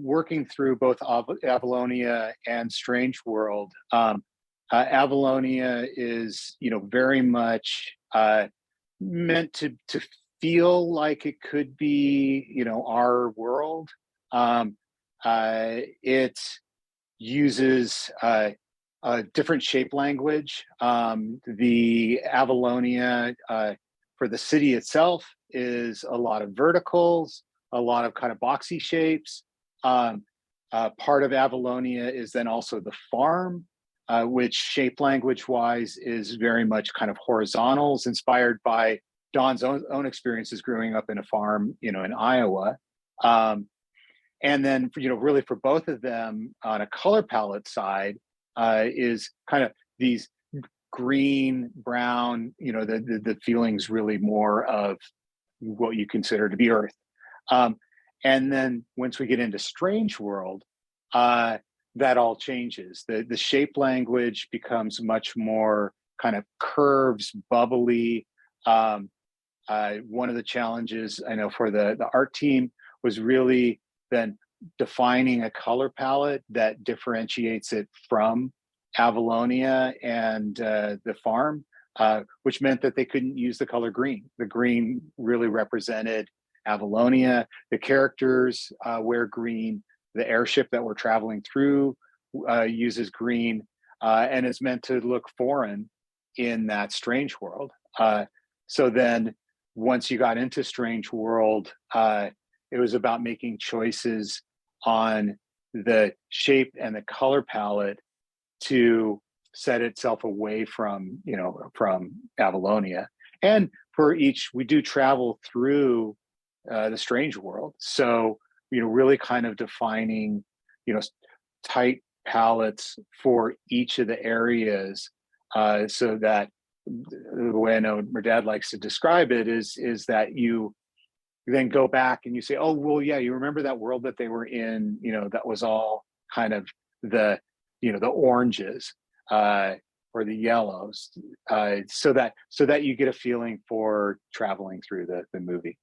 working through both Avalonia and Strange World, Avalonia is, very much meant to feel like it could be, our world. It uses a different shape language. The Avalonia for the city itself is a lot of verticals, a lot of kind of boxy shapes. Part of Avalonia is then also the farm, which shape language wise is very much kind of horizontals, inspired by Don's own experiences growing up in a farm, in Iowa. And then, really for both of them on a color palette side, is kind of these green, brown, the feelings really more of what you consider to be Earth. And then once we get into Strange World, that all changes. The shape language becomes much more kind of curves, bubbly. One of the challenges I know for the art team was really then defining a color palette that differentiates it from Avalonia and the farm, which meant that they couldn't use the color green. The green really represented Avalonia. The characters wear green. The airship that we're traveling through uses green, and is meant to look foreign in that Strange World. So then once you got into Strange World, it was about making choices on the shape and the color palette to set itself away from, from Avalonia. And for each, we do travel through the Strange World. So, really kind of defining, tight palettes for each of the areas, so that the way I know my dad likes to describe it is that you then go back and you say, oh, well, yeah, you remember that world that they were in, that was all kind of the oranges, or the yellows, so that you get a feeling for traveling through the movie.